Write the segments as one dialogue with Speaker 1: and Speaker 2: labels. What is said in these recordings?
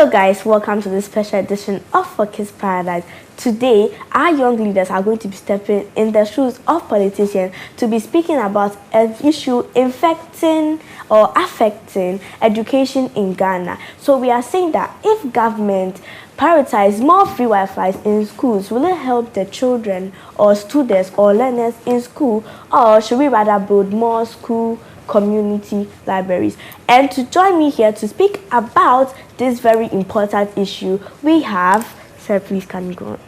Speaker 1: Hello guys, welcome to this special edition of For Kids Paradise. Today, our young leaders are going to be stepping in the shoes of politicians to be speaking about an issue affecting education in Ghana. So we are saying that if government prioritize more free Wi-Fi in schools, will it help the children or students or learners in school, or should we rather build more school community libraries? And to join me here to speak about this very important issue, we have, sir, please can you go on?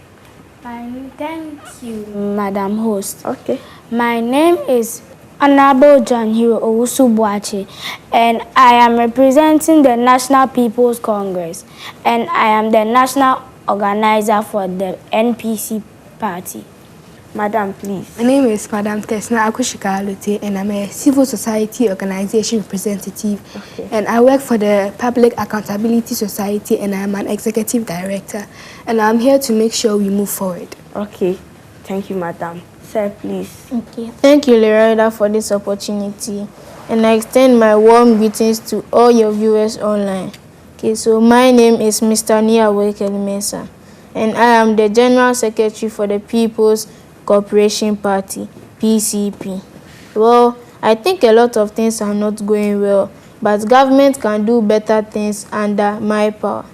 Speaker 2: Fine, thank you, Madam Host.
Speaker 1: Okay.
Speaker 2: My name is Honorable John Hero Owusu-Boakye, and I am representing the National People's Congress, and I am the national organizer for the NPC party.
Speaker 1: Madam, please.
Speaker 3: My name is Madam Tesna Akushika-Alute, and I'm a civil society organization representative.
Speaker 1: Okay.
Speaker 3: And I work for the Public Accountability Society, and I'm an executive director. And I'm here to make sure we move forward.
Speaker 1: Okay. Thank you, Madam. Sir, please.
Speaker 4: Okay. Thank you, Loretta, for this opportunity. And I extend my warm greetings to all your viewers online. Okay, so my name is Mr. Niawe Kelimesa, and I am the General Secretary for the People's Cooperation Party, PCP. Well, I think a lot of things are not going well, but government can do better things under my power.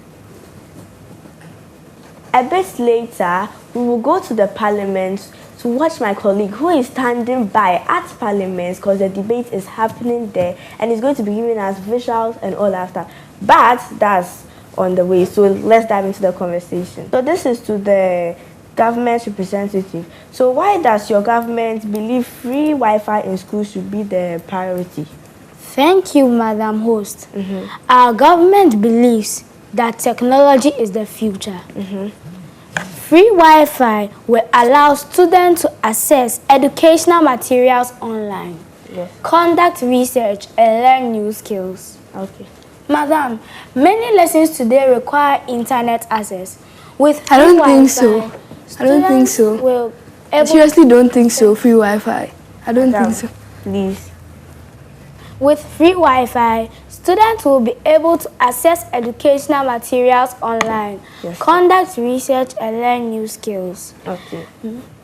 Speaker 1: A bit later, we will go to the parliament to watch my colleague who is standing by at parliament, because the debate is happening there and he's going to be giving us visuals and all after. But that's on the way, so let's dive into the conversation. So this is to the government representative. So why does your government believe free Wi-Fi in schools should be the priority?
Speaker 2: Thank you, Madam Host. Our government believes that technology is the future. Free Wi-Fi will allow students to access educational materials online,
Speaker 1: Yes.
Speaker 2: conduct research, and learn new skills.
Speaker 1: Okay.
Speaker 2: Madam, many lessons today require internet access. With
Speaker 3: I don't
Speaker 2: free
Speaker 3: think
Speaker 2: Wi-Fi,
Speaker 3: so. I don't think so.
Speaker 2: students will
Speaker 3: I
Speaker 2: able
Speaker 3: seriously don't think so, free Wi-Fi. I don't
Speaker 1: Madam,
Speaker 3: think so.
Speaker 1: please.
Speaker 2: With free Wi-Fi, students will be able to access educational materials online,
Speaker 1: Yes.
Speaker 2: conduct research, and learn new skills.
Speaker 1: Okay.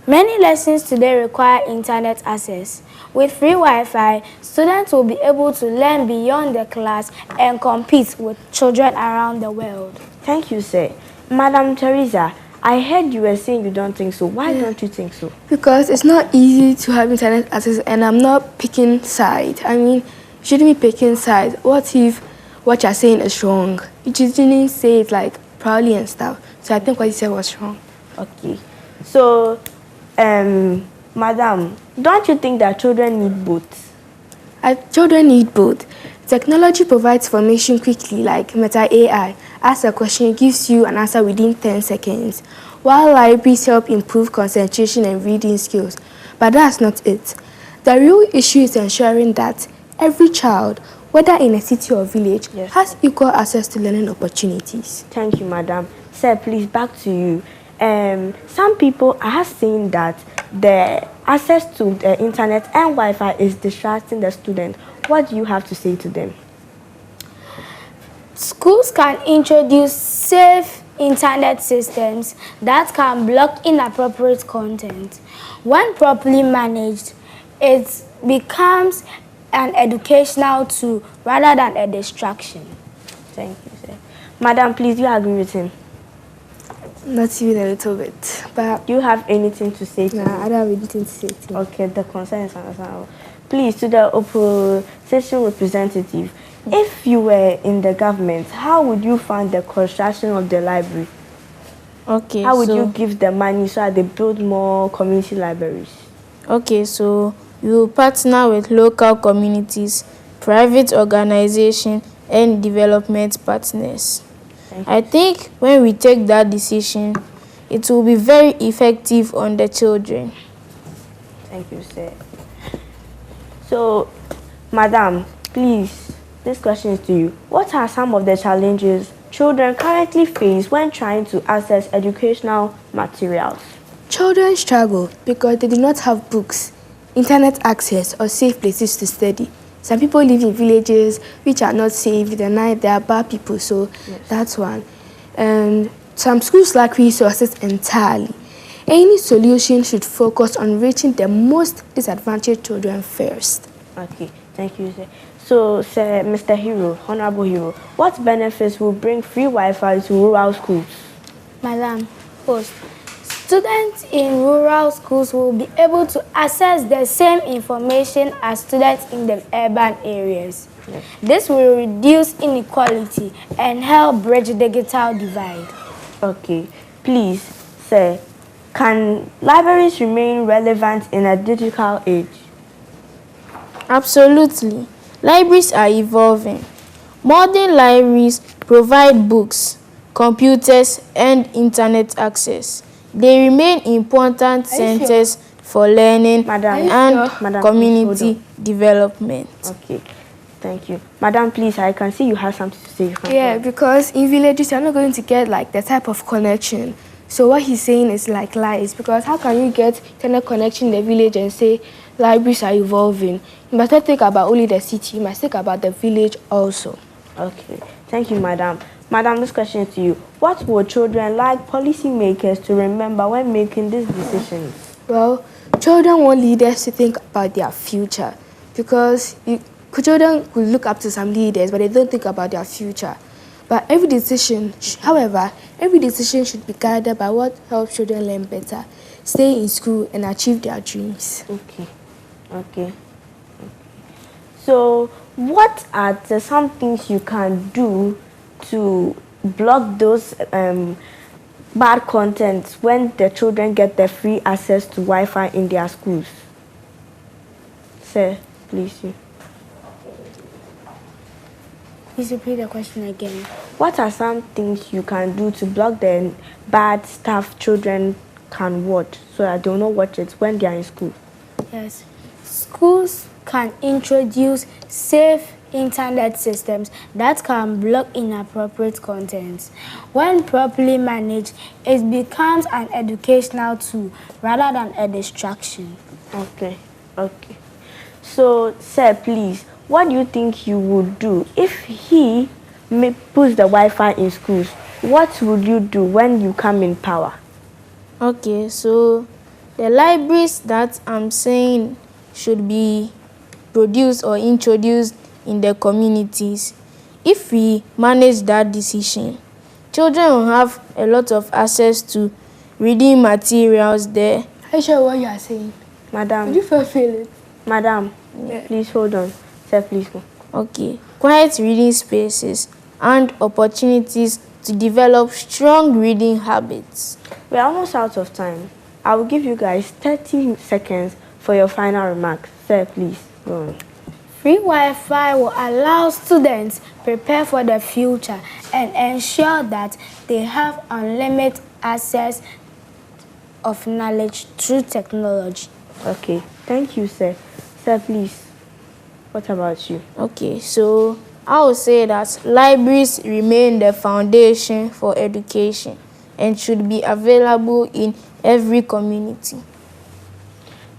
Speaker 2: Many lessons today require internet access. With free Wi-Fi, students will be able to learn beyond the class and compete with children around the world.
Speaker 1: Thank you, sir. Madam Teresa, I heard you were saying you don't think so. Why don't you think so?
Speaker 3: Because it's not easy to have internet access, and I'm not picking side. I mean, you shouldn't be picking sides. What if what you're saying is wrong? You just didn't say it like proudly and stuff. So I think what you said was wrong.
Speaker 1: Okay. So, Madam, don't you think that children need both?
Speaker 3: Children need both. Technology provides information quickly, like Meta AI. Ask a question, it gives you an answer within 10 seconds, while libraries help improve concentration and reading skills. But that's not it. The real issue is ensuring that every child, whether in a city or village,
Speaker 1: Yes.
Speaker 3: has equal access to learning opportunities.
Speaker 1: Thank you, Madam. Sir, please, back to you. Some people are saying that the access to the internet and Wi-Fi is distracting the student. What do you have to say to them?
Speaker 2: Schools can introduce safe internet systems that can block inappropriate content. When properly managed, it becomes an educational tool rather than a distraction.
Speaker 1: Thank you, sir. Madam, please, do you agree with him?
Speaker 3: Not even a little bit. But
Speaker 1: Do you have anything to say to him?
Speaker 3: I don't have anything to say to him.
Speaker 1: Okay, the concern is understandable. Please, to the opposition representative, if you were in the government, how would you fund the construction of the library?
Speaker 4: Okay,
Speaker 1: How would
Speaker 4: so,
Speaker 1: you give the money so that they build more community libraries?
Speaker 4: Okay, so we will partner with local communities, private organizations, and development partners.
Speaker 1: Thank you.
Speaker 4: I think when we take that decision, it will be very effective on the children.
Speaker 1: Thank you, sir. So, Madam, please, this question is to you. What are some of the challenges children currently face when trying to access educational materials?
Speaker 3: Children struggle because they do not have books, internet access, or safe places to study. some people live in villages which are not safe. At night, there are bad people, so that's one. And some schools lack resources entirely. Any solution should focus on reaching the most disadvantaged children first.
Speaker 1: Okay, thank you, sir. So, sir, Mr. Hero, Honorable Hero, what benefits will bring free Wi-Fi to rural schools?
Speaker 2: Madam Host, students in rural schools will be able to access the same information as students in the urban areas.
Speaker 1: Yes.
Speaker 2: This will reduce inequality and help bridge the digital divide.
Speaker 1: Okay, please, sir, can libraries remain relevant in a digital age?
Speaker 4: Absolutely. Libraries are evolving. Modern libraries provide books, computers, and internet access. They remain important centers for learning
Speaker 1: Madam,
Speaker 4: and
Speaker 1: Madam,
Speaker 4: community development.
Speaker 1: Okay, thank you. Madam, please, I can see you have something to say. You can
Speaker 3: Yeah,
Speaker 1: go.
Speaker 3: because in villages, you're not going to get like the type of connection. So what he's saying is like lies, because how can you get internet connection in the village and say libraries are evolving? You must not think about only the city, you must think about the village also.
Speaker 1: Okay, thank you, Madam. Madam, this question is to you. What would children like policymakers to remember when making these decisions?
Speaker 3: Well, children want leaders to think about their future, because children could look up to some leaders, but they don't think about their future. But every decision, however, every decision should be guided by what helps children learn better, stay in school, and achieve their dreams.
Speaker 1: Okay. So, what are some things you can do to block those bad contents when the children get the free access to Wi-Fi in their schools? Sir, please. You.
Speaker 2: Please repeat the question again.
Speaker 1: What are some things you can do to block the bad stuff children can watch so that they will not watch it when they are in school?
Speaker 2: Yes. Schools can introduce safe internet systems that can block inappropriate content. When properly managed, it becomes an educational tool rather than a distraction.
Speaker 1: Okay. So, sir, please, what do you think you would do if he puts the Wi-Fi in schools? What would you do when you come in power?
Speaker 4: Okay, so the libraries that I'm saying should be produced or introduced in the communities. If we manage that decision, children will have a lot of access to reading materials there.
Speaker 3: Are you sure what you are saying?
Speaker 1: Madam,
Speaker 3: Did you fulfill it?
Speaker 1: Madam, please hold on. Sir, please go.
Speaker 4: Okay, quiet reading spaces and opportunities to develop strong reading habits.
Speaker 1: We are almost out of time. I will give you guys 30 seconds for your final remarks. Sir, please go on.
Speaker 2: Free Wi-Fi will allow students prepare for the future and ensure that they have unlimited access of knowledge through technology.
Speaker 1: Okay, thank you, sir. Sir, please, what about you?
Speaker 4: Okay, so I would say that libraries remain the foundation for education and should be available in every community.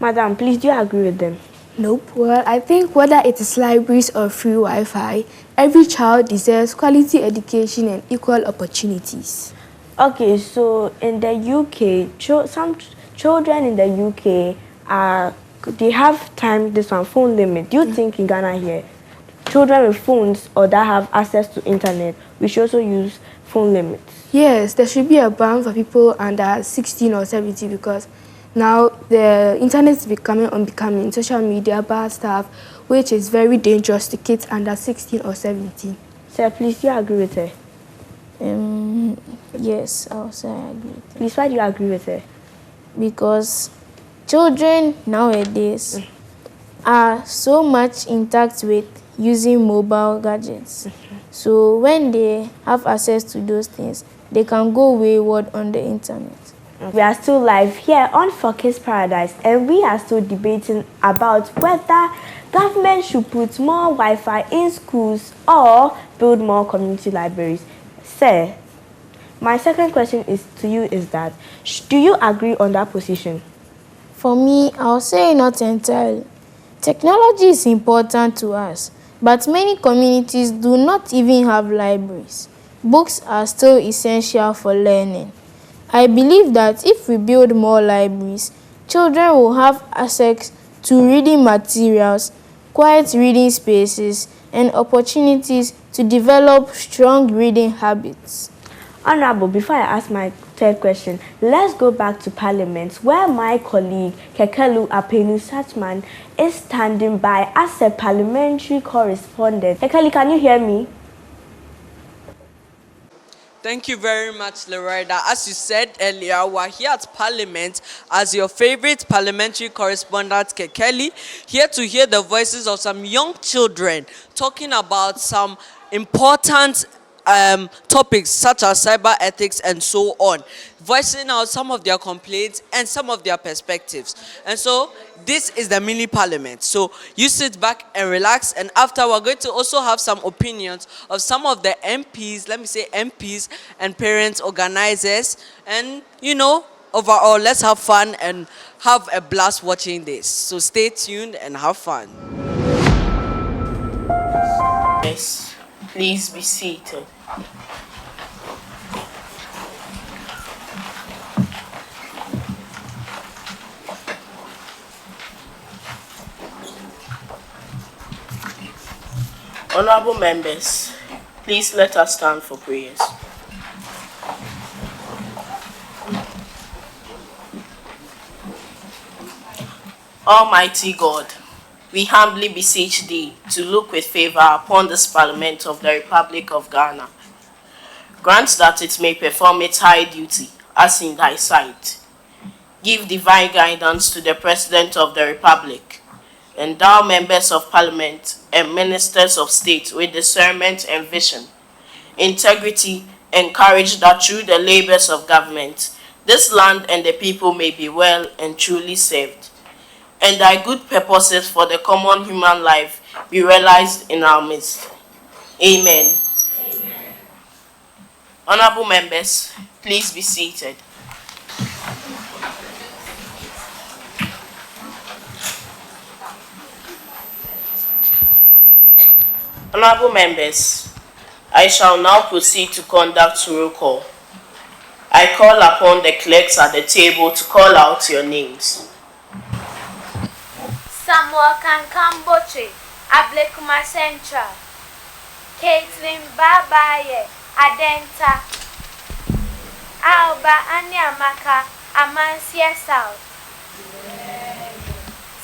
Speaker 1: Madam, please, do you agree with them?
Speaker 3: Nope. Well, I think whether it is libraries or free Wi-Fi, every child deserves quality education and equal opportunities.
Speaker 1: Okay, so in the UK, some children in the UK they have phone limit. Do you think in Ghana here, children with phones or that have access to internet, we should also use phone limits?
Speaker 3: Yes, there should be a ban for people under 16 or 17, because now the internet is becoming unbecoming, social media, bad stuff, which is very dangerous to kids under 16 or 17.
Speaker 1: Sir, please, do you agree with her?
Speaker 4: Yes, I'll say I agree.
Speaker 1: Please, why do you agree with her?
Speaker 4: Because children nowadays are so much intact with using mobile gadgets. So when they have access to those things, they can go wayward on the internet.
Speaker 1: We are still live here on Focus Paradise, and we are still debating about whether government should put more Wi-Fi in schools or build more community libraries. Sir, my second question to you is that, do you agree on that position?
Speaker 4: For me, I'll say not entirely. Technology is important to us, but many communities do not even have libraries. Books are still essential for learning. I believe that if we build more libraries, children will have access to reading materials, quiet reading spaces, and opportunities to develop strong reading habits.
Speaker 1: Honorable, before I ask my third question, let's go back to Parliament, where my colleague Kekelu Apenu Satman is standing by as a parliamentary correspondent. Kekeli, can you hear me?
Speaker 5: Thank you very much, Loretta. As you said earlier, we're here at Parliament as your favorite parliamentary correspondent, Kekeli, here to hear the voices of some young children talking about some important topics such as cyber ethics and so on, voicing out some of their complaints and some of their perspectives. And so this is the mini parliament. So you sit back and relax, and after we're going to also have some opinions of some of the MPs, let me say MPs and parents organizers, and overall let's have fun and have a blast watching this. So stay tuned and have fun.
Speaker 6: Yes, please be seated. Honorable members, please let us stand for prayers. Almighty God, we humbly beseech thee to look with favor upon this Parliament of the Republic of Ghana. Grant that it may perform its high duty as in thy sight. Give divine guidance to the President of the Republic. Endow members of Parliament and ministers of state with discernment and vision, integrity, and courage that through the labors of government, this land and the people may be well and truly served, and thy good purposes for the common human life be realized in our midst. Amen. Amen. Honorable members, please be seated. Honorable members, I shall now proceed to conduct roll call. I call upon the clerks at the table to call out your names.
Speaker 2: Samuel Kankamboche, Ablekuma Central. Caitlin Babaye, Adenta. Alba Anyamaka, Amansia South.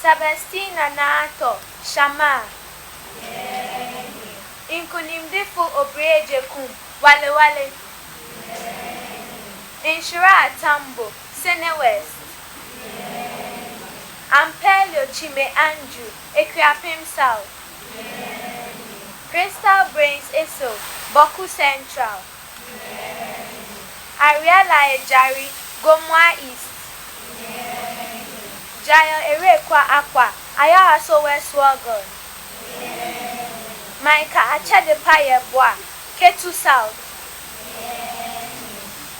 Speaker 2: Sebastina Nato, Shama. Inkunimdifu Obreje Kum, Wale Wale. Inshira Tambo, Sene West. Ampelio Chime Andrew, Equiapim South. Crystal Brains Eso, Boku Central. Ariela Ejari, Gomwa East. Jayo Erekwa Aqua, Ayaso West Wagon. Maika Achadepaye Bois, Ketu South.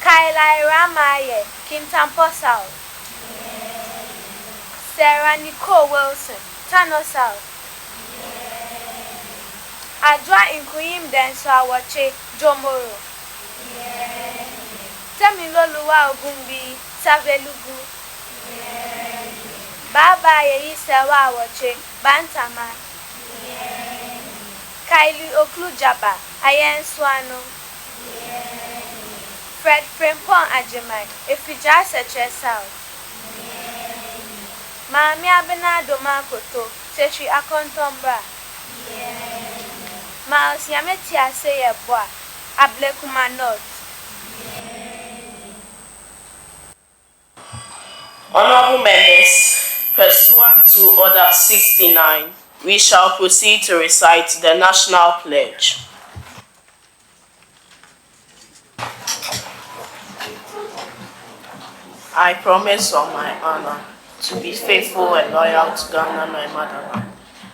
Speaker 2: Kaila Ramaye, Kintampo South. Sarah Nicole Wilson, Tano South. Adwa Inkuyim Denso Awache, Jomoro. Temiloluwa Ogumbi, Savelugu. Baba Yeyisewa Awache, Bantama. Kylie Oklujaba, Ayen Swano. Fred Prempon Ajimai, Ifija Seche South. Mami Abenado Makoto, Sechi Akontombra. Miles Yametia Seye Bois, Ablekuma North.
Speaker 6: Honorable members, pursuant to Order 69, we shall proceed to recite the National Pledge. I promise on my honor to be faithful and loyal to Ghana, my motherland.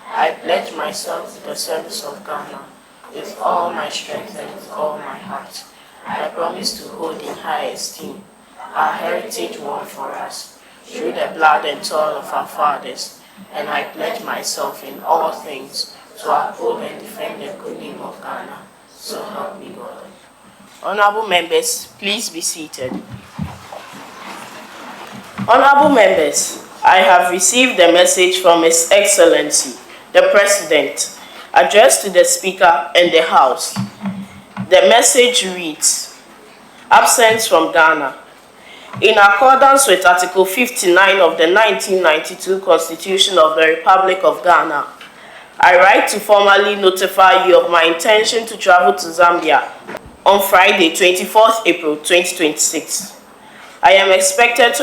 Speaker 6: I pledge myself to the service of Ghana with all my strength and with all my heart. I promise to hold in high esteem our heritage won for us through the blood and toil of our fathers, and I pledge myself in all things to uphold and defend the good name of Ghana. So help me God. Honorable members, please be seated. Honorable members, I have received a message from His Excellency, the President, addressed to the Speaker and the House. The message reads, Absence from Ghana. In accordance with Article 59 of the 1992 Constitution of the Republic of Ghana, I write to formally notify you of my intention to travel to Zambia on Friday, 24th April 2026. I am expected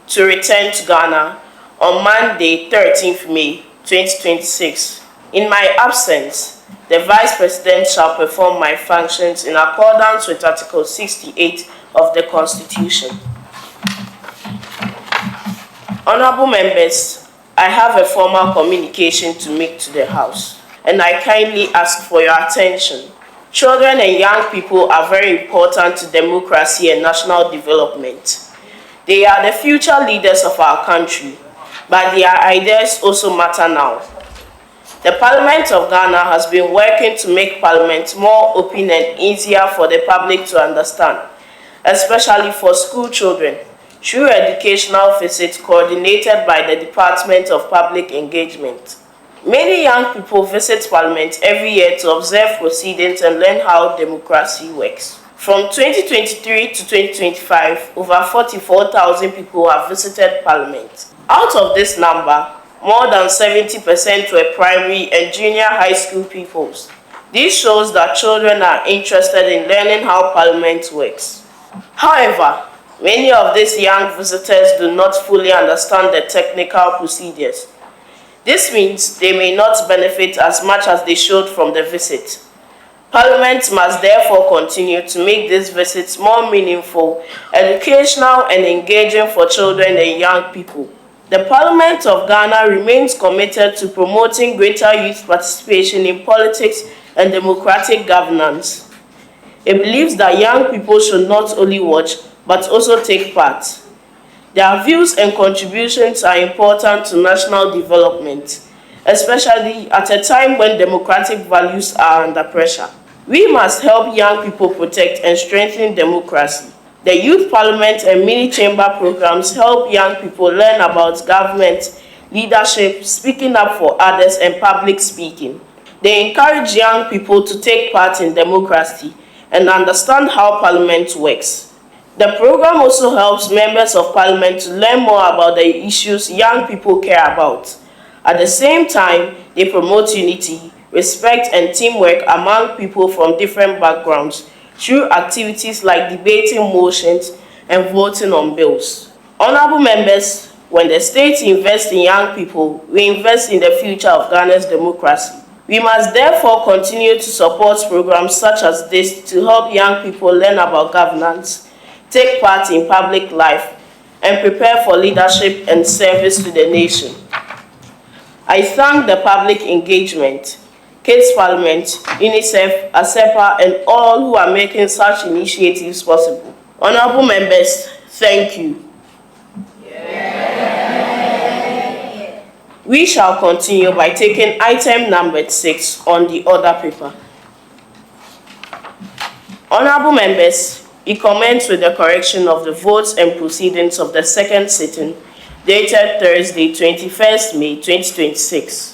Speaker 6: to return to Ghana on Monday, 13th May 2026. In my absence, the Vice President shall perform my functions in accordance with Article 68 of the Constitution. Honorable members, I have a formal communication to make to the House, and I kindly ask for your attention. Children and young people are very important to democracy and national development. They are the future leaders of our country, but their ideas also matter now. The Parliament of Ghana has been working to make Parliament more open and easier for the public to understand, especially for school children, through educational visits coordinated by the Department of Public Engagement. Many young people visit Parliament every year to observe proceedings and learn how democracy works. From 2023 to 2025, over 44,000 people have visited Parliament. Out of this number, more than 70% were primary and junior high school pupils. This shows that children are interested in learning how Parliament works. However, many of these young visitors do not fully understand the technical procedures. This means they may not benefit as much as they should from the visit. Parliament must therefore continue to make these visits more meaningful, educational, and engaging for children and young people. The Parliament of Ghana remains committed to promoting greater youth participation in politics and democratic governance. It believes that young people should not only watch, but also take part. Their views and contributions are important to national development, especially at a time when democratic values are under pressure. We must help young people protect and strengthen democracy. The Youth Parliament and mini-chamber programs help young people learn about government, leadership, speaking up for others, and public speaking. They encourage young people to take part in democracy and understand how Parliament works. The program also helps members of Parliament to learn more about the issues young people care about. At the same time, they promote unity, respect, and teamwork among people from different backgrounds through activities like debating motions and voting on bills. Honorable members, when the state invests in young people, we invest in the future of Ghana's democracy. We must therefore continue to support programs such as this to help young people learn about governance, take part in public life, and prepare for leadership and service to the nation. I thank the public engagement, Kids Parliament, UNICEF, ASEPA, and all who are making such initiatives possible. Honorable members, thank you. Yeah. We shall continue by taking item number 6 on the order paper. Honorable members, we commence with the correction of the votes and proceedings of the second sitting, dated Thursday, 21st May 2026.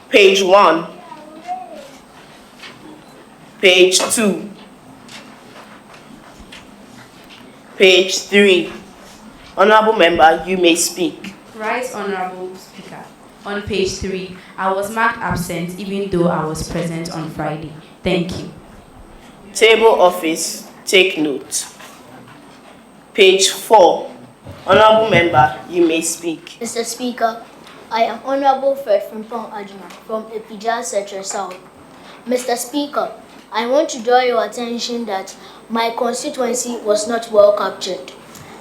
Speaker 6: Page 1, page 2, page 3. Honorable member, you may speak.
Speaker 7: Right, Honorable Speaker. On page 3, I was marked absent even though I was present on Friday. Thank you.
Speaker 6: Table office, take note. Page 4. Honorable member, you may speak.
Speaker 8: Mr. Speaker, I am Honorable Fred Frimpong Ajuma from Epija Setre South. Mr. Speaker, I want to draw your attention that my constituency was not well captured.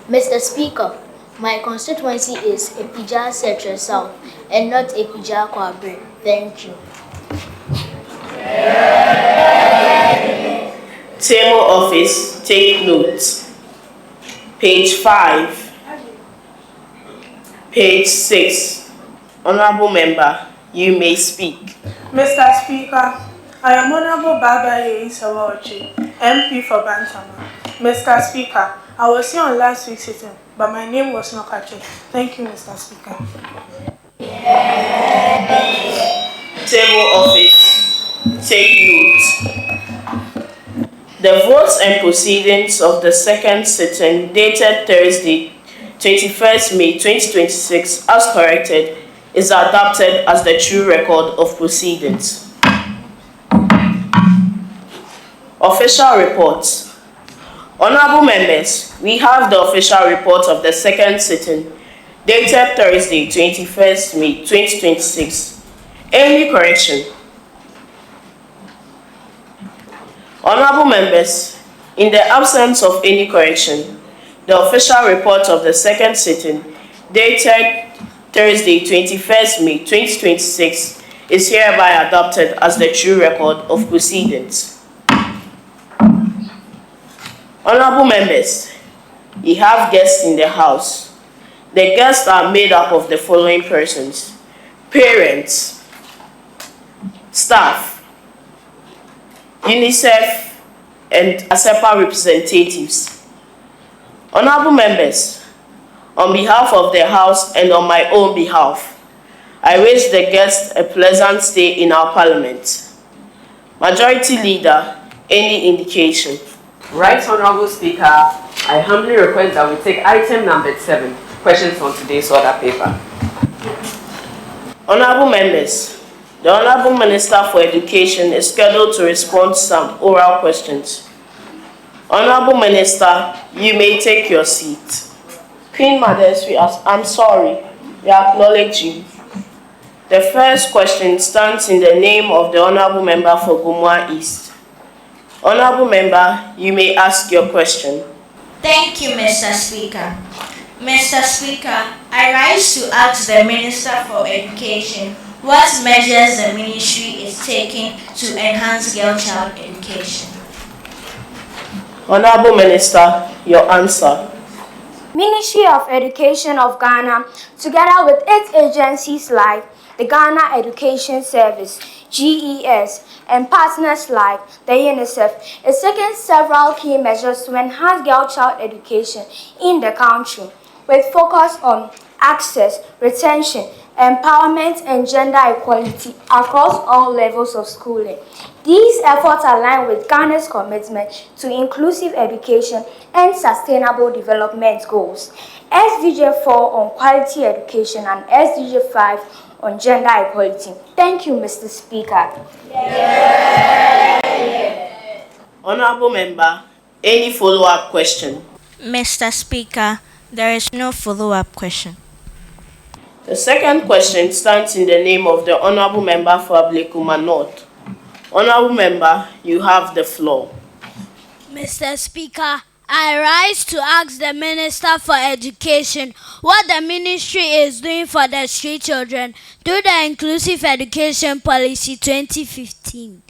Speaker 8: Mr. Speaker, my constituency is Epija Setre South and not Epija Kwabre. Thank you.
Speaker 6: Table office, take note. Page 5. Page 6. Honorable Member, you may speak.
Speaker 9: Mr. Speaker, I am Honorable Baba Yeyi MP for Bantama. Mr. Speaker, I was here on last week's sitting, but my name was not captured. Thank you, Mr. Speaker.
Speaker 6: Table office, take note. The votes and proceedings of the second sitting dated Thursday, 21st May 2026, as corrected, is adopted as the true record of proceedings. Official reports. Honorable members, we have the official report of the second sitting dated Thursday, 21st May 2026. Any correction? Honorable members, in the absence of any correction, the official report of the second sitting dated Thursday, 21st May 2026 is hereby adopted as the true record of proceedings. Honorable members, we have guests in the house. The guests are made up of the following persons: parents, staff, UNICEF, and ASEPA representatives. Honorable members, on behalf of the House and on my own behalf, I wish the guests a pleasant stay in our Parliament. Majority Leader, any indication?
Speaker 10: Right, Honorable Speaker, I humbly request that we take item number 7, questions on today's order paper.
Speaker 6: Honorable members, the Honorable Minister for Education is scheduled to respond to some oral questions. Honorable Minister, you may take your seat. Queen Mothers, we acknowledge you. The first question stands in the name of the Honorable Member for Gumua East. Honorable Member, you may ask your question.
Speaker 11: Thank you, Mr. Speaker. Mr. Speaker, I rise to ask the Minister for Education what measures the Ministry is taking to enhance girl-child education.
Speaker 6: Honorable Minister, your answer.
Speaker 2: Ministry of Education of Ghana, together with its agencies like the Ghana Education Service, GES, and partners like the UNICEF, is taking several key measures to enhance girl-child education in the country, with focus on access, retention, empowerment, and gender equality across all levels of schooling. These efforts align with Ghana's commitment to inclusive education and sustainable development goals. SDG 4 on quality education and SDG 5 on gender equality. Thank you, Mr. Speaker.
Speaker 6: Honorable Member, any follow-up question?
Speaker 11: Mr. Speaker, there is no follow-up question.
Speaker 6: The second question stands in the name of the Honorable Member for Ablekuma North. Honorable Member, you have the floor.
Speaker 12: Mr. Speaker, I rise to ask the Minister for Education what the Ministry is doing for the street children through the Inclusive Education Policy 2015.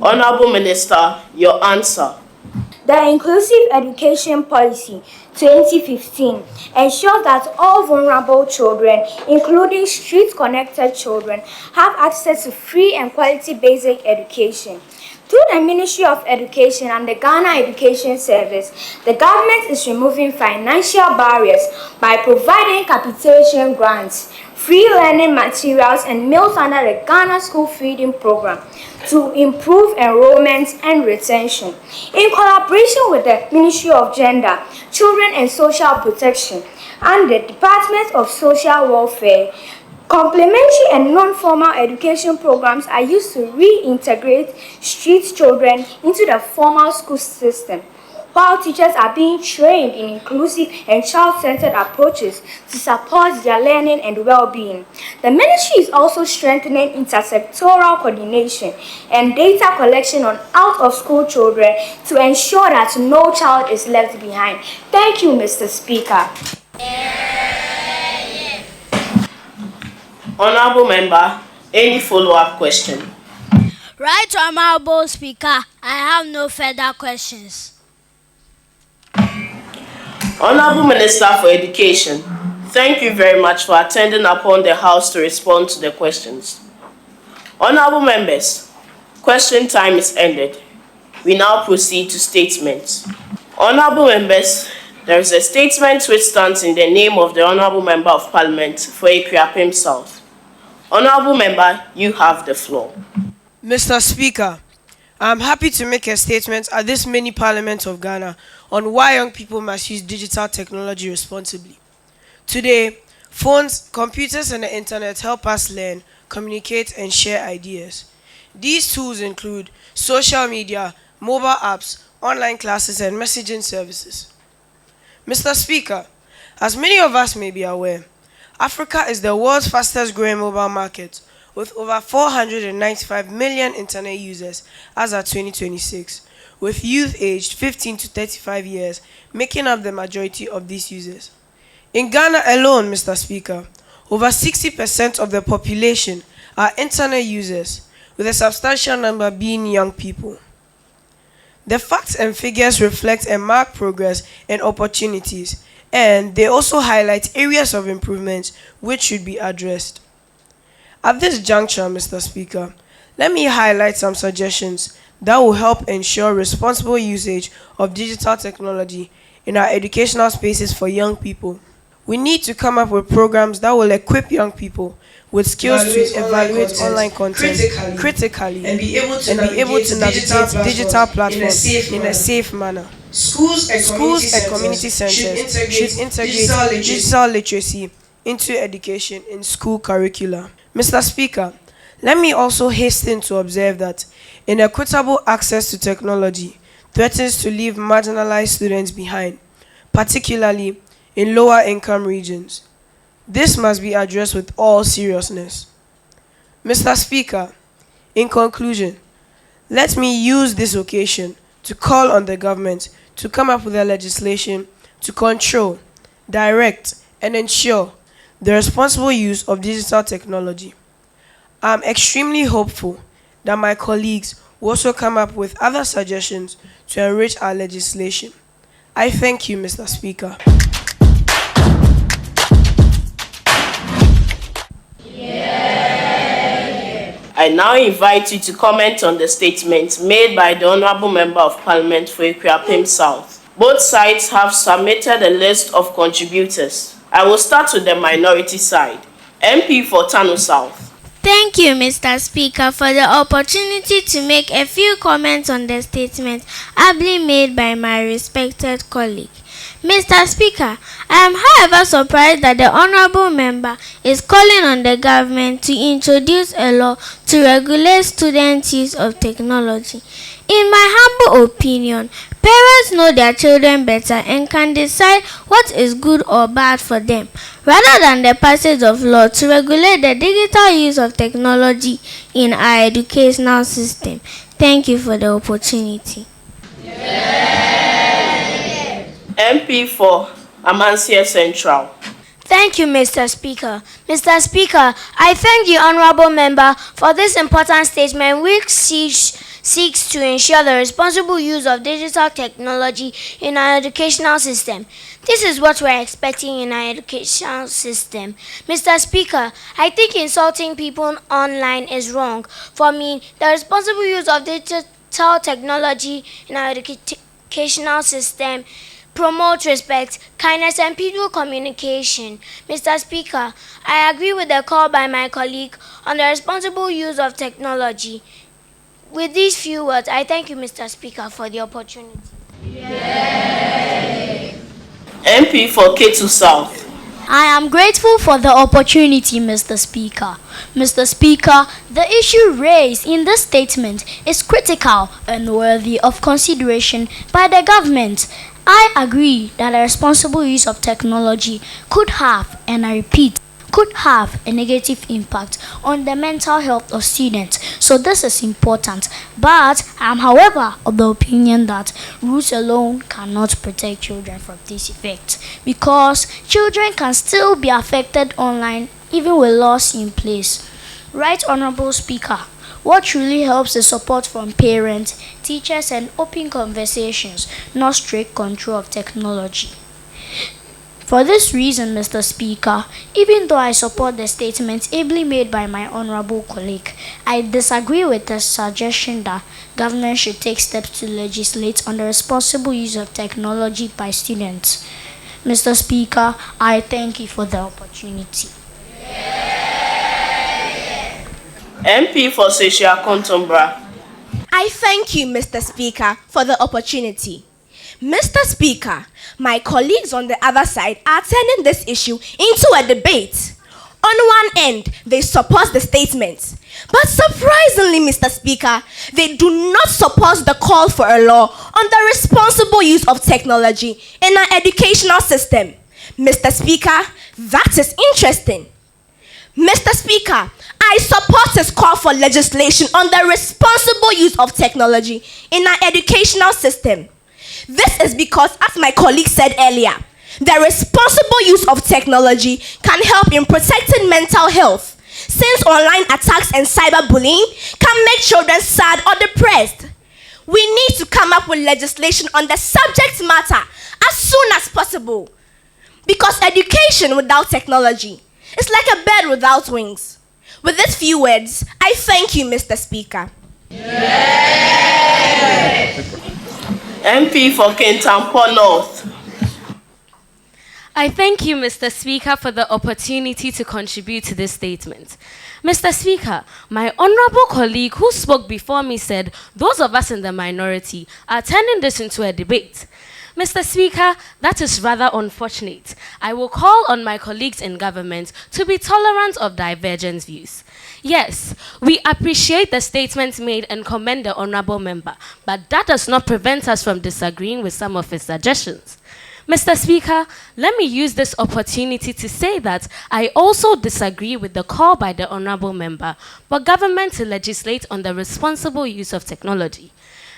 Speaker 6: Honorable Minister, your answer.
Speaker 2: The Inclusive Education Policy 2015 ensures that all vulnerable children, including street-connected children, have access to free and quality basic education. Through the Ministry of Education and the Ghana Education Service, the government is removing financial barriers by providing capitation grants, free learning materials, and meals under the Ghana School Feeding Program to improve enrollment and retention. In collaboration with the Ministry of Gender, Children and Social Protection and the Department of Social Welfare, complementary and non-formal education programs are used to reintegrate street children into the formal school system, while teachers are being trained in inclusive and child-centered approaches to support their learning and well-being. The ministry is also strengthening intersectoral coordination and data collection on out-of-school children to ensure that no child is left behind. Thank you, Mr. Speaker.
Speaker 6: Honorable Member, any follow-up question?
Speaker 12: Right, Honorable Speaker, I have no further questions.
Speaker 6: Honorable Minister for Education, thank you very much for attending upon the House to respond to the questions. Honorable members, question time is ended. We now proceed to statements. Honorable members, there is a statement which stands in the name of the Honorable Member of Parliament for Akuapem South. Honorable Member, you have the floor.
Speaker 13: Mr. Speaker, I am happy to make a statement at this mini Parliament of Ghana on why young people must use digital technology responsibly. Today, phones, computers, and the internet help us learn, communicate, and share ideas. These tools include social media, mobile apps, online classes, and messaging services. Mr. Speaker, as many of us may be aware, Africa is the world's fastest growing mobile market, with over 495 million internet users as of 2026, with youth aged 15 to 35 years making up the majority of these users. In Ghana alone, Mr. Speaker, over 60% of the population are internet users, with a substantial number being young people. The facts and figures reflect a marked progress and opportunities, and they also highlight areas of improvement which should be addressed. At this juncture, Mr. Speaker, let me highlight some suggestions that will help ensure responsible usage of digital technology in our educational spaces for young people. We need to come up with programs that will equip young people with skills to evaluate online content critically and be able to navigate digital platforms in a safe manner. Schools and community centers should integrate digital literacy into education in school curricula. Mr. Speaker, let me also hasten to observe that inequitable access to technology threatens to leave marginalized students behind, particularly in lower income regions. This must be addressed with all seriousness. Mr. Speaker, in conclusion, let me use this occasion to call on the government to come up with a legislation to control, direct, and ensure the responsible use of digital technology. I am extremely hopeful that my colleagues will also come up with other suggestions to enrich our legislation. I thank you, Mr. Speaker.
Speaker 6: I now invite you to comment on the statement made by the Honorable Member of Parliament for Akuapem South. Both sides have submitted a list of contributors. I will start with the minority side. MP for Tano South.
Speaker 14: Thank you, Mr. Speaker, for the opportunity to make a few comments on the statement ably made by my respected colleague. Mr. Speaker, I am however surprised that the Honourable Member is calling on the government to introduce a law to regulate students' use of technology. In my humble opinion, parents know their children better and can decide what is good or bad for them, rather than the passage of law to regulate the digital use of technology in our educational system. Thank you for the opportunity.
Speaker 6: MP for Amansia Central.
Speaker 2: Thank you, Mr. Speaker. Mr. Speaker, I thank the Honourable Member for this important statement which seeks to ensure the responsible use of digital technology in our educational system. This is what we're expecting in our educational system. Mr. Speaker, I think insulting people online is wrong. For me, the responsible use of digital technology in our educational system promote respect, kindness, and peaceful communication. Mr. Speaker, I agree with the call by my colleague on the responsible use of technology. With these few words, I thank you, Mr. Speaker, for the opportunity.
Speaker 6: MP for Ketu South.
Speaker 12: I am grateful for the opportunity, Mr. Speaker. Mr. Speaker, the issue raised in this statement is critical and worthy of consideration by the government. I agree that a responsible use of technology could have, and I repeat, could have a negative impact on the mental health of students. So this is important. But I am, however, of the opinion that rules alone cannot protect children from this effect, because children can still be affected online even with laws in place. Right Honorable Speaker, what truly helps is support from parents, teachers, and open conversations, not strict control of technology.
Speaker 2: For this reason, Mr. Speaker, even though I support the statements ably made by my honorable colleague, I disagree with the suggestion that government should take steps to legislate on the responsible use of technology by students. Mr. Speaker, I thank you for the opportunity.
Speaker 6: MP for Sechia Kontombra.
Speaker 15: I thank you, Mr. Speaker, for the opportunity. Mr. Speaker, my colleagues on the other side are turning this issue into a debate. On one end, they support the statement. But surprisingly, Mr. Speaker, they do not support the call for a law on the responsible use of technology in our educational system. Mr. Speaker, that is interesting. Mr. Speaker, I support his call for legislation on the responsible use of technology in our educational system. This is because, as my colleague said earlier, the responsible use of technology can help in protecting mental health, since online attacks and cyberbullying can make children sad or depressed. We need to come up with legislation on the subject matter as soon as possible, because education without technology is like a bird without wings. With these few words, I thank you, Mr. Speaker.
Speaker 6: MP for Kintampo North.
Speaker 16: I thank you, Mr. Speaker, for the opportunity to contribute to this statement. Mr. Speaker, my honorable colleague who spoke before me said those of us in the minority are turning this into a debate. Mr. Speaker, that is rather unfortunate. I will call on my colleagues in government to be tolerant of divergent views. Yes, we appreciate the statements made and commend the honorable member, but that does not prevent us from disagreeing with some of his suggestions. Mr. Speaker, let me use this opportunity to say that I also disagree with the call by the honorable member for government to legislate on the responsible use of technology.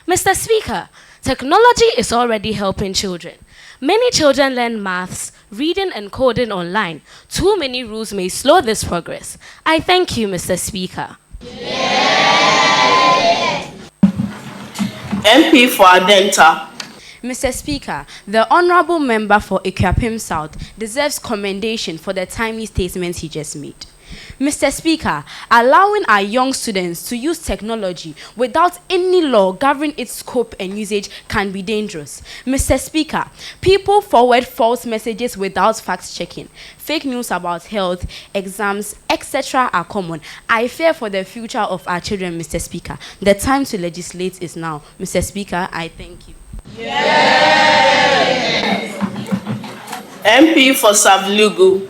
Speaker 16: Mr. Speaker, technology is already helping children. Many children learn maths, reading and coding online. Too many rules may slow this progress. I thank you, Mr. Speaker.
Speaker 6: MP for Adenta.
Speaker 7: Mr. Speaker, the honorable member for Ikuapem South deserves commendation for the timely statements he just made. Mr. Speaker, allowing our young students to use technology without any law governing its scope and usage can be dangerous. Mr. Speaker, people forward false messages without fact-checking. Fake news about health, exams, etc. are common. I fear for the future of our children, Mr. Speaker. The time to legislate is now. Mr. Speaker, I thank you.
Speaker 6: MP for Savlugu.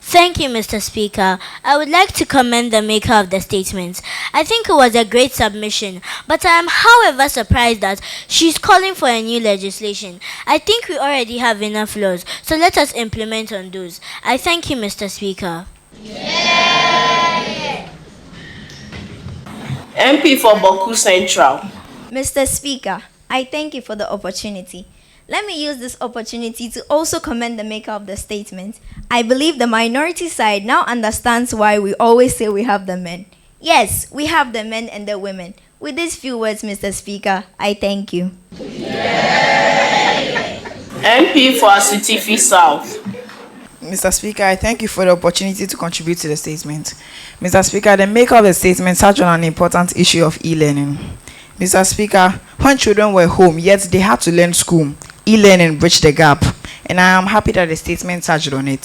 Speaker 17: Thank you, Mr. Speaker. I would like to commend the maker of the statement. I think it was a great submission, but I am, however, surprised that she's calling for a new legislation. I think we already have enough laws, so let us implement on those. I thank you, Mr. Speaker.
Speaker 6: MP for Boku Central.
Speaker 18: Mr. Speaker, I thank you for the opportunity. Let me use this opportunity to also commend the maker of the statement. I believe the minority side now understands why we always say we have the men. Yes, we have the men and the women. With these few words, Mr. Speaker, I thank you.
Speaker 6: MP for Asitifi South.
Speaker 19: Mr. Speaker, I thank you for the opportunity to contribute to the statement. Mr. Speaker, the maker of the statement touched on an important issue of e-learning. Mr. Speaker, when children were home, yet they had to learn school, e-learning bridged the gap, and I am happy that the statement touched on it.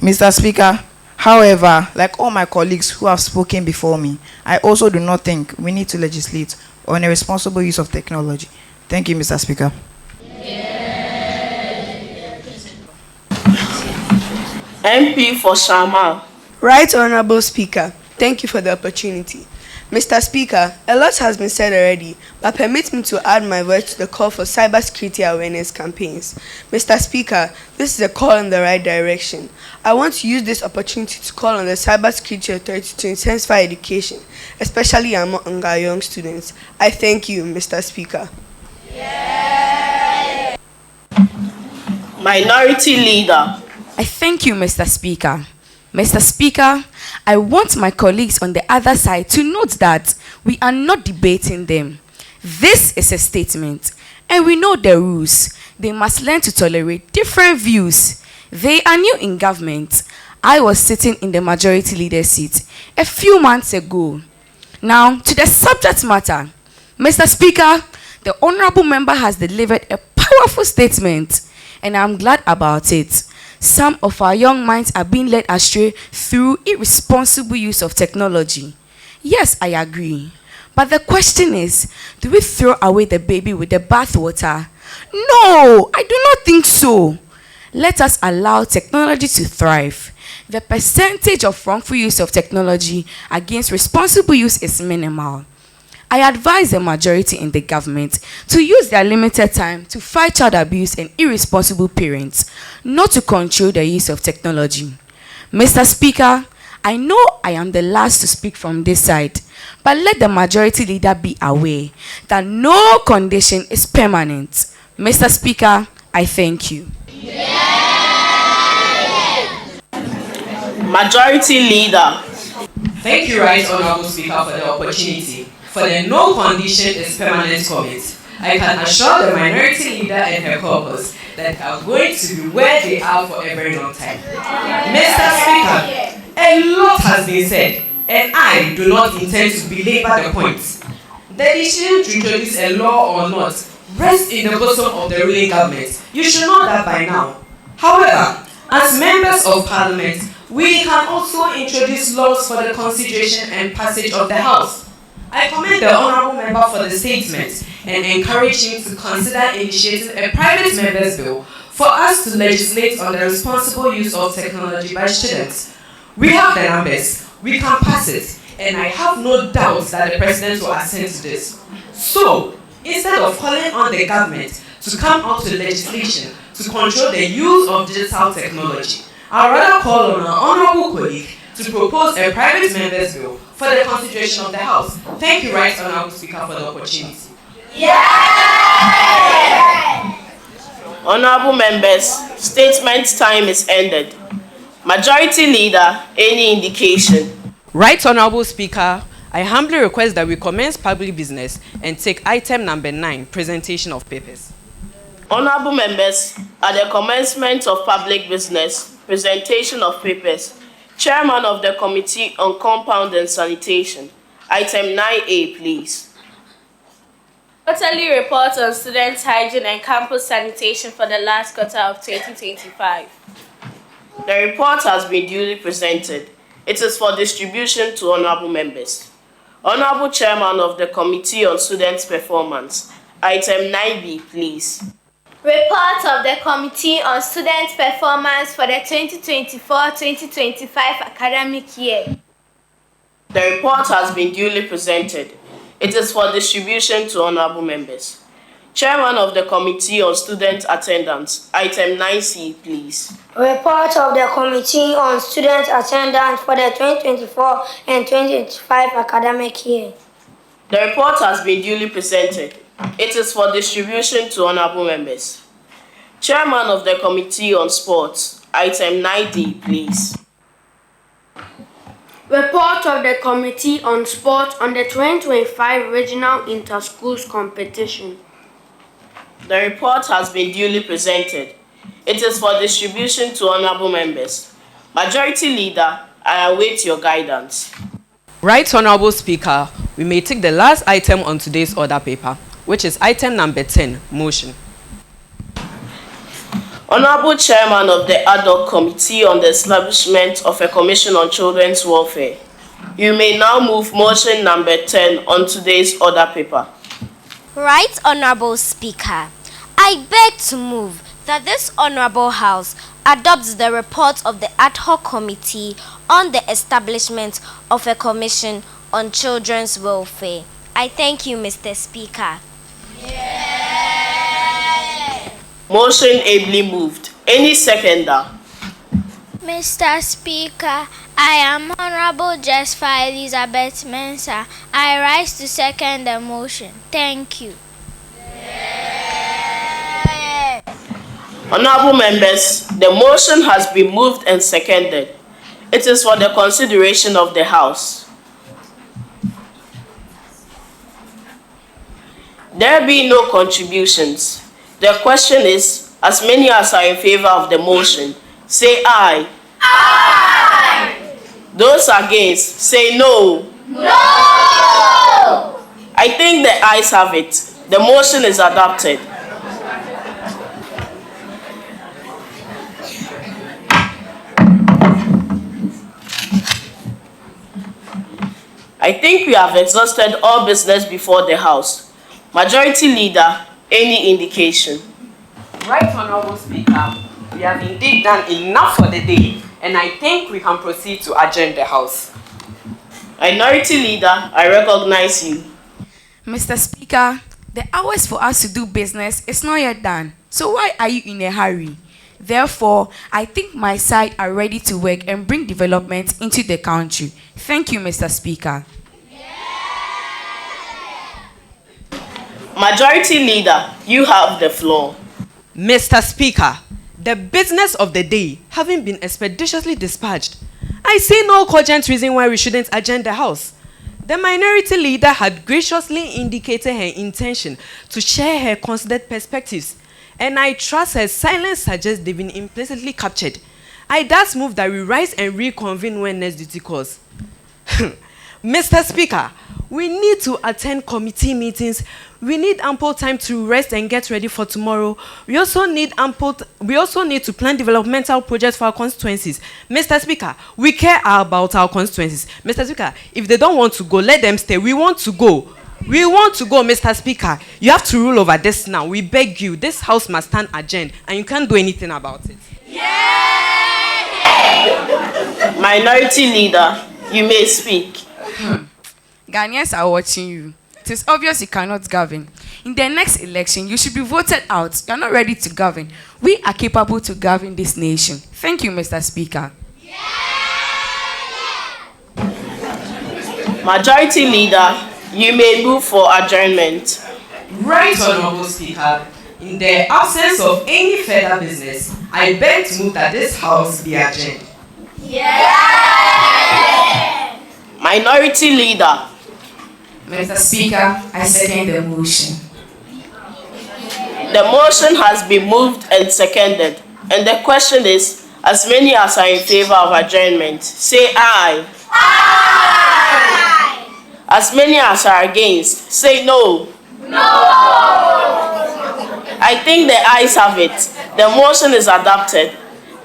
Speaker 19: Mr. Speaker, however, like all my colleagues who have spoken before me, I also do not think we need to legislate on a responsible use of technology. Thank you, Mr. Speaker.
Speaker 6: MP for Shama.
Speaker 20: Right Honorable Speaker, thank you for the opportunity. Mr. Speaker, a lot has been said already, but permit me to add my voice to the call for cybersecurity awareness campaigns. Mr. Speaker, this is a call in the right direction. I want to use this opportunity to call on the Cybersecurity Authority to intensify education, especially among our young students. I thank you, Mr. Speaker.
Speaker 6: Minority Leader.
Speaker 21: I thank you, Mr. Speaker. Mr. Speaker, I want my colleagues on the other side to note that we are not debating them. This is a statement, and we know the rules. They must learn to tolerate different views. They are new in government. I was sitting in the majority leader seat a few months ago. Now, to the subject matter. Mr. Speaker, the honorable member has delivered a powerful statement, and I'm glad about it. Some of our young minds are being led astray through irresponsible use of technology. Yes, I agree. But the question is, do we throw away the baby with the bathwater? No, I do not think so. Let us allow technology to thrive. The percentage of wrongful use of technology against responsible use is minimal. I advise the majority in the government to use their limited time to fight child abuse and irresponsible parents, not to control the use of technology. Mr. Speaker, I know I am the last to speak from this side, but let the majority leader be aware that no condition is permanent. Mr. Speaker, I thank you.
Speaker 6: Majority Leader.
Speaker 10: Thank you, Right Honorable Speaker, for the opportunity. For the no condition is permanent comment, I can assure the minority leader and her caucus that they are going to be where they are for a very long time. Mr. Speaker, a lot has been said, and I do not intend to belabor the point. The decision to introduce a law or not rests in the bosom of the ruling government. You should know that by now. However, as members of parliament, we can also introduce laws for the consideration and passage of the House. I commend the honourable member for the statement and encourage him to consider initiating a private members' bill for us to legislate on the responsible use of technology by students. We have the numbers, we can pass it, and I have no doubts that the President will assent to this. So, instead of calling on the government to come out with legislation to control the use of digital technology, I'd rather call on our honourable colleague to propose a private members' bill for the consideration of the House. Thank you, Right Honourable Speaker, for the opportunity.
Speaker 6: Honourable members, statement time is ended. Majority Leader, any indication?
Speaker 10: Right Honourable Speaker, I humbly request that we commence public business and take item number 9, presentation of papers.
Speaker 6: Honourable members, at the commencement of public business, presentation of papers, Chairman of the Committee on Compound and Sanitation, item 9A, please.
Speaker 3: Quarterly report on student hygiene and campus sanitation for the last quarter of 2025.
Speaker 6: The report has been duly presented. It is for distribution to honourable members. Honourable Chairman of the Committee on Students' Performance, item 9B, please.
Speaker 3: Report of the Committee on Student Performance for the 2024-2025 academic year.
Speaker 6: The report has been duly presented. It is for distribution to honourable members. Chairman of the Committee on Student Attendance, item 9C, please.
Speaker 22: Report of the Committee on Student Attendance for the 2024 and 2025 academic year.
Speaker 6: The report has been duly presented. It is for distribution to honourable members. Chairman of the Committee on Sports, item 9D, please.
Speaker 3: Report of the Committee on Sport on the 2025 Regional Inter-Schools Competition.
Speaker 6: The report has been duly presented. It is for distribution to honourable members. Majority Leader, I await your guidance.
Speaker 10: Right Honourable Speaker, we may take the last item on today's order paper, which is item number 10, motion.
Speaker 6: Honourable Chairman of the Ad hoc Committee on the Establishment of a Commission on Children's Welfare, you may now move motion number 10 on today's order paper.
Speaker 17: Right Honourable Speaker, I beg to move that this Honourable House adopts the report of the Ad hoc Committee on the Establishment of a Commission on Children's Welfare. I thank you, Mr. Speaker.
Speaker 6: Motion ably moved. Any seconder?
Speaker 14: Mr. Speaker, I am Honorable Jesfa Elizabeth Mensah. I rise to second the motion. Thank you.
Speaker 6: Honourable members, the motion has been moved and seconded. It is for the consideration of the House. There be no contributions. The question is, as many as are in favour of the motion, say aye. Aye. Those against, say no. No. I think the ayes have it. The motion is adopted. I think we have exhausted all business before the House. Majority Leader, any indication?
Speaker 10: Right, Honorable Speaker, we have indeed done enough for the day, and I think we can proceed to adjourn the House.
Speaker 6: Minority Leader, I recognize you.
Speaker 21: Mr. Speaker, the hours for us to do business is not yet done. So why are you in a hurry? Therefore, I think my side are ready to work and bring development into the country. Thank you, Mr. Speaker.
Speaker 6: Majority Leader, you have the floor.
Speaker 10: Mr. Speaker, the business of the day having been expeditiously dispatched, I see no cogent reason why we shouldn't adjourn the House. The Minority Leader had graciously indicated her intention to share her considered perspectives, and I trust her silence suggests they've been implicitly captured. I thus move that we rise and reconvene when next duty calls. Mr. Speaker, we need to attend committee meetings. We need ample time to rest and get ready for tomorrow. We also need to plan developmental projects for our constituencies. Mr. Speaker, we care about our constituencies. Mr. Speaker, if they don't want to go, let them stay. We want to go. We want to go, Mr. Speaker. You have to rule over this now. We beg you. This House must stand adjourned, and you can't do anything about it.
Speaker 6: Minority Leader, you may speak.
Speaker 21: Ghanaians are watching you. It is obvious you cannot govern. In the next election, you should be voted out. You are not ready to govern. We are capable to govern this nation. Thank you, Mr. Speaker.
Speaker 6: Majority Leader, you may move for adjournment.
Speaker 10: Right, Honorable Speaker. In the absence of any further business, I beg to move that this House be adjourned.
Speaker 6: Minority Leader.
Speaker 21: Mr. Speaker, I second the motion.
Speaker 6: The motion has been moved and seconded, and the question is, as many as are in favor of adjournment, say aye. Aye. As many as are against, say no. No. I think the ayes have it. The motion is adopted.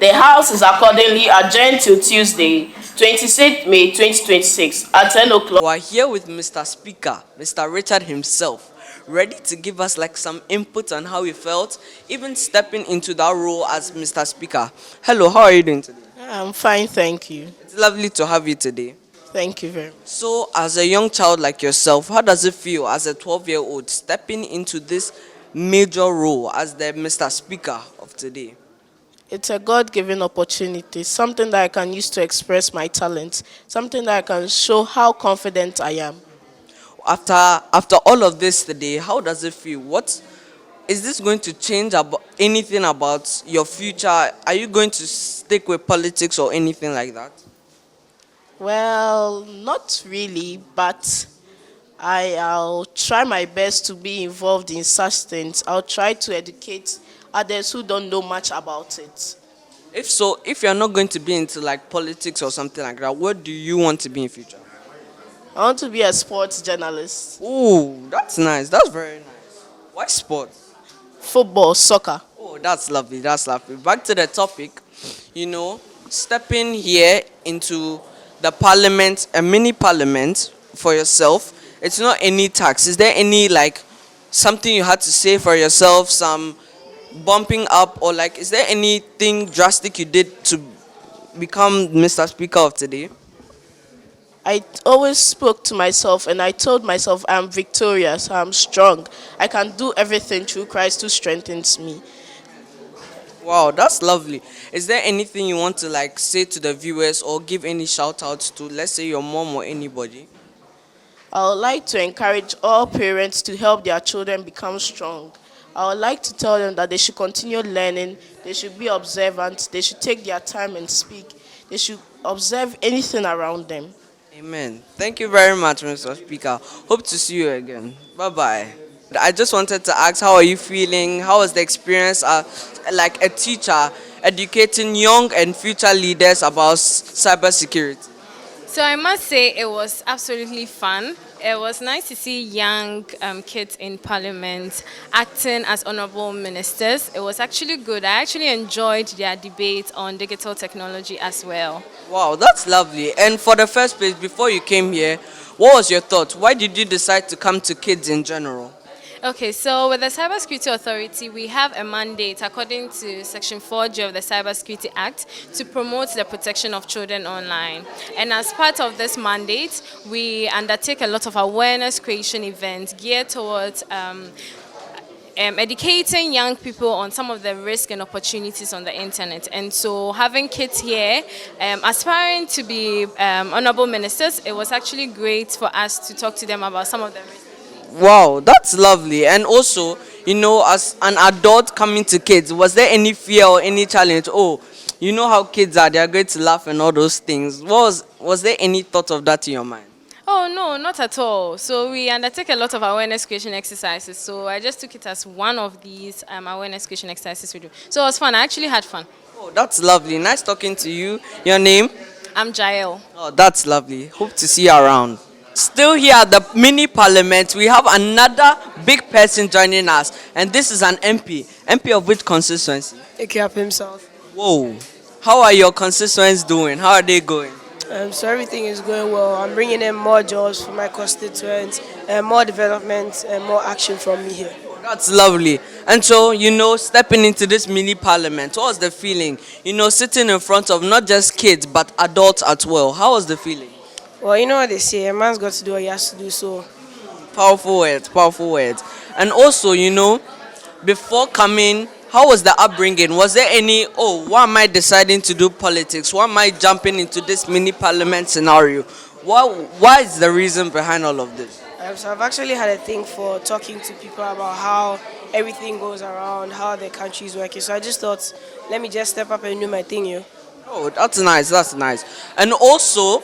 Speaker 6: The House is accordingly adjourned till Tuesday, 26 May 2026 at 10 o'clock.
Speaker 5: We are here with Mr. Speaker, Mr. Richard himself, ready to give us like some input on how he felt, even stepping into that role as Mr. Speaker. Hello, how are you doing today?
Speaker 6: I'm fine, thank you.
Speaker 5: It's lovely to have you today.
Speaker 6: Thank you very much.
Speaker 5: So, as a young child like yourself, how does it feel as a 12-year-old stepping into this major role as the Mr. Speaker of today?
Speaker 6: It's a God-given opportunity, something that I can use to express my talents, something that I can show how confident I am.
Speaker 5: After all of this today, how does it feel? What is this going to change anything about your future? Are you going to stick with politics or anything like that?
Speaker 6: Well, not really, but I'll try my best to be involved in such things. I'll try to educate others who don't know much about it.
Speaker 5: If so, if you're not going to be into like politics or something like that, what do you want to be in future?
Speaker 6: I want to be a sports journalist.
Speaker 5: Oh, that's nice. That's very nice. Why sports?
Speaker 6: Football, soccer.
Speaker 5: Oh, that's lovely. That's lovely. Back to the topic. Stepping here into the parliament, a mini parliament for yourself, it's not any tax. Is there any like something you had to say for yourself, some bumping up, or like is there anything drastic you did to become Mr. Speaker of today?
Speaker 6: I always spoke to myself and I told myself I'm victorious, I'm strong. I can do everything through Christ who strengthens me.
Speaker 5: Wow, that's lovely. Is there anything you want to like say to the viewers or give any shout outs to, let's say, your mom or anybody?
Speaker 6: I would like to encourage all parents to help their children become strong. I would like to tell them that they should continue learning, they should be observant, they should take their time and speak, they should observe anything around them.
Speaker 5: Amen. Thank you very much, Mr. Speaker. Hope to see you again. Bye-bye. I just wanted to ask, how are you feeling? How was the experience like a teacher educating young and future leaders about cybersecurity?
Speaker 1: So I must say it was absolutely fun. It was nice to see young kids in parliament acting as honorable ministers. It was actually good. I actually enjoyed their debate on digital technology as well.
Speaker 5: Wow, that's lovely. And for the first place, before you came here, what was your thought? Why did you decide to come to kids in general?
Speaker 1: Okay, so with the Cybersecurity Authority, we have a mandate according to Section 4G of the Cybersecurity Act to promote the protection of children online. And as part of this mandate, we undertake a lot of awareness creation events geared towards educating young people on some of the risks and opportunities on the internet. And so having kids here aspiring to be honorable ministers, it was actually great for us to talk to them about some of the risks.
Speaker 5: Wow, that's lovely. And also, as an adult coming to kids, was there any fear or any challenge? Oh, you know how kids are, they are going to laugh and all those things. Was there any thought of that in your mind?
Speaker 1: Oh, no, not at all. So we undertake a lot of awareness creation exercises. So I just took it as one of these awareness creation exercises we do. So it was fun. I actually had fun.
Speaker 5: Oh, that's lovely. Nice talking to you. Your name?
Speaker 1: I'm Jael.
Speaker 5: Oh, that's lovely. Hope to see you around. Still here at the mini parliament, we have another big person joining us, and this is an MP. MP of which constituency?
Speaker 13: Ikuapem South.
Speaker 5: Whoa. How are your constituents doing? How are they going?
Speaker 13: So everything is going well. I'm bringing in more jobs for my constituents, more development, and more action from me here.
Speaker 5: That's lovely. And so, stepping into this mini parliament, what was the feeling? Sitting in front of not just kids, but adults as well. How was the feeling?
Speaker 13: Well, you know what they say, a man's got to do what he has to do, so...
Speaker 5: Powerful words, powerful words. And also, before coming, how was the upbringing? Was there any, why am I deciding to do politics? Why am I jumping into this mini parliament scenario? Why is the reason behind all of this?
Speaker 13: So I've actually had a thing for talking to people about how everything goes around, how the country is working. So I just thought, let me just step up and do my thing,
Speaker 5: Oh, that's nice, that's nice. And also,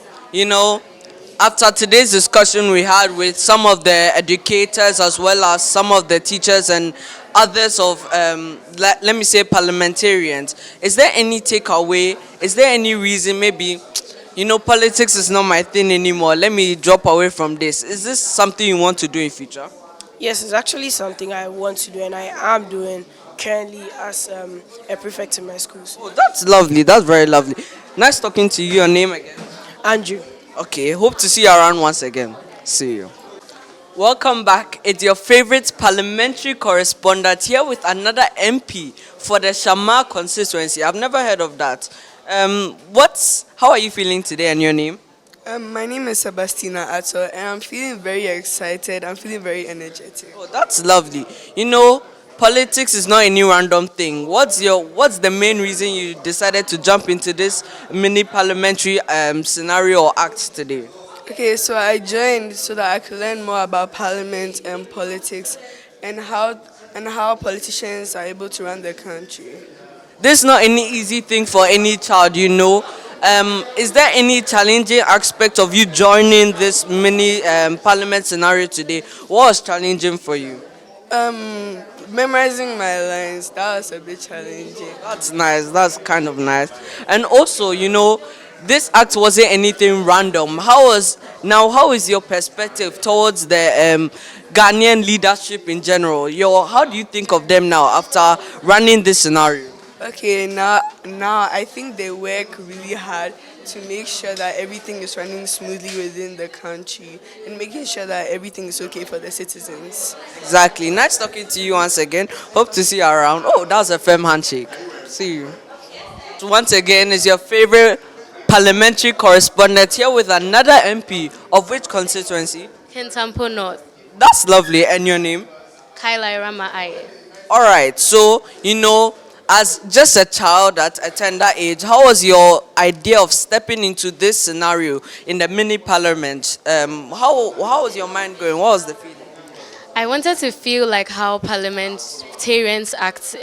Speaker 5: after today's discussion we had with some of the educators as well as some of the teachers and others of, let me say, parliamentarians, is there any takeaway? Is there any reason maybe, politics is not my thing anymore, let me drop away from this? Is this something you want to do in future?
Speaker 13: Yes, it's actually something I want to do and I am doing currently as a prefect in my schools.
Speaker 5: Oh, that's lovely, that's very lovely. Nice talking to you. Your name again?
Speaker 13: Andrew.
Speaker 5: Okay, hope to see you around once again. See you. Welcome back. It's your favorite parliamentary correspondent here with another MP for the Shamar constituency. I've never heard of that. How are you feeling today and your name?
Speaker 20: My name is Sebastina Ato and I'm feeling very excited. I'm feeling very energetic.
Speaker 5: Oh, that's lovely. Politics is not any random thing. What's the main reason you decided to jump into this mini parliamentary scenario or act today?
Speaker 20: Okay, so I joined so that I could learn more about parliament and politics and how politicians are able to run the country.
Speaker 5: This is not any easy thing for any child, Is there any challenging aspect of you joining this mini parliament scenario today? What was challenging for you?
Speaker 20: Memorizing my lines, that was a bit challenging.
Speaker 5: That's nice, that's kind of nice. And also, this act wasn't anything random. How is your perspective towards the Ghanaian leadership in general? How do you think of them now after running this scenario?
Speaker 20: Okay, now I think they work really hard to make sure that everything is running smoothly within the country and making sure that everything is okay for the citizens.
Speaker 5: Exactly. Nice talking to you once again. Hope to see you around. Oh, that was a firm handshake. See you. So once again, is your favorite parliamentary correspondent here with another MP of which constituency?
Speaker 16: Kintampo North.
Speaker 5: That's lovely. And your name?
Speaker 16: Kaila Rama Aye.
Speaker 5: All right. So, as just a child at a tender age, how was your idea of stepping into this scenario in the mini parliament? How was your mind going? What was the feeling?
Speaker 16: I wanted to feel like how parliamentarians act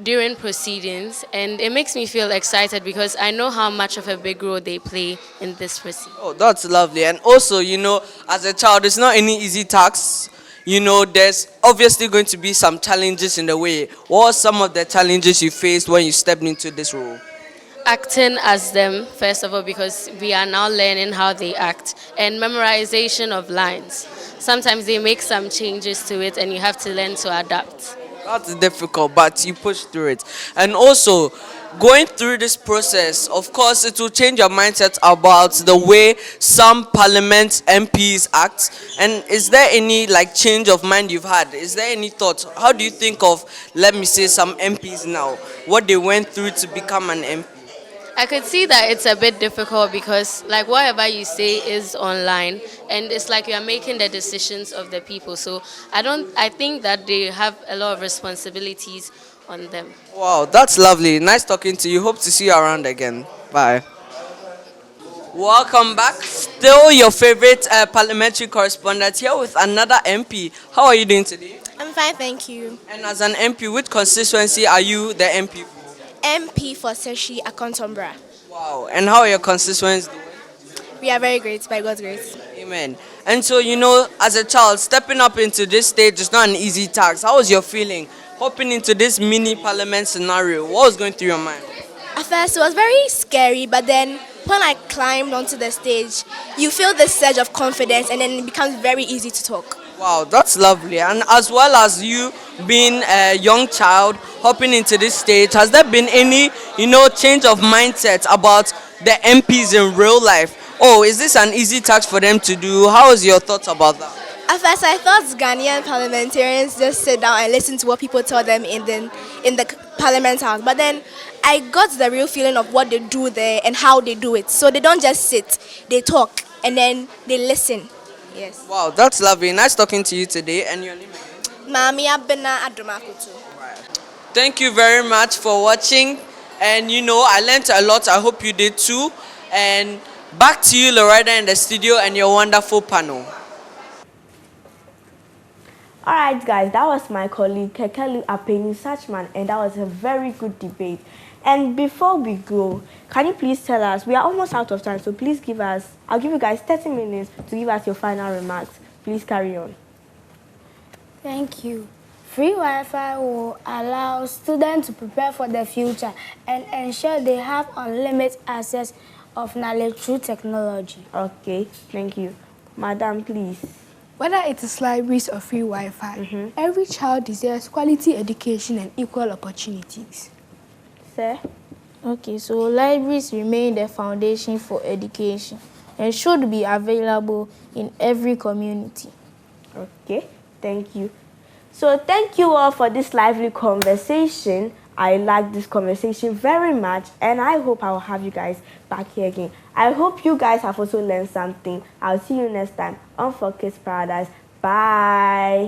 Speaker 16: during proceedings, and it makes me feel excited because I know how much of a big role they play in this proceeding.
Speaker 5: Oh, that's lovely. And also, as a child, it's not any easy task. you know, there's obviously going to be some challenges in the way. What are some of the challenges you faced when you stepped into this role?
Speaker 16: Acting as them, first of all, because we are now learning how they act, and memorization of lines. Sometimes they make some changes to it, and you have to learn to adapt.
Speaker 5: That's difficult, but you push through it. And also, going through this process, of course, it will change your mindset about the way some parliament MPs act. And is there any like change of mind you've had? Is there any thoughts? How do you think of, let me say, some MPs now, what they went through to become an MP?
Speaker 16: I could see that it's a bit difficult because like whatever you say is online and it's like you're making the decisions of the people. So I think that they have a lot of responsibilities on them.
Speaker 5: Wow, that's lovely. Nice talking to you. Hope to see you around again. Bye. Welcome back. Still your favorite parliamentary correspondent here with another MP. How are you doing today?
Speaker 4: I'm fine, thank you.
Speaker 5: And as an MP, which constituency are you the MP for?
Speaker 4: MP for Seshi Akontombra.
Speaker 5: Wow. And how are your constituents doing?
Speaker 4: We are very great, by God's grace.
Speaker 5: Amen. And so, you know, as a child, stepping up into this stage is not an easy task. How was your feeling hopping into this mini parliament scenario? What was going through your mind?
Speaker 4: At first, it was very scary, but then when I climbed onto the stage, you feel the surge of confidence and then it becomes very easy to talk.
Speaker 5: Wow, that's lovely. And as well as you being a young child hopping into this stage, has there been any, you know, change of mindset about the MPs in real life? Oh, is this an easy task for them to do? How is your thoughts about that?
Speaker 4: At first, I thought Ghanaian parliamentarians just sit down and listen to what people tell them in the parliament house. But then I got the real feeling of what they do there and how they do it. So they don't just sit, they talk and then they listen. Yes.
Speaker 5: Wow, that's lovely. Nice talking to you today. And your name again?
Speaker 4: Mami Abena Adomakutu.
Speaker 5: Thank you very much for watching. And you know, I learned a lot. I hope you did too. And back to you, Loretta, in the studio and your wonderful panel.
Speaker 8: Alright guys, that was my colleague Kekeli Apeni Sachman, and that was a very good debate. And before we go, can you please tell us, we are almost out of time, so please I'll give you guys 30 minutes to give us your final remarks. Please carry on.
Speaker 2: Thank you. Free Wi-Fi will allow students to prepare for the future and ensure they have unlimited access of knowledge through technology.
Speaker 8: Okay, thank you. Madam, please.
Speaker 23: Whether it is libraries or free Wi-Fi, every child deserves quality education and equal opportunities.
Speaker 8: Sir?
Speaker 24: Okay, so libraries remain the foundation for education and should be available in every community.
Speaker 8: Okay, thank you. So thank you all for this lively conversation. I like this conversation very much, and I hope I will have you guys back here again. I hope you guys have also learned something. I'll see you next time on Focus Paradise. Bye.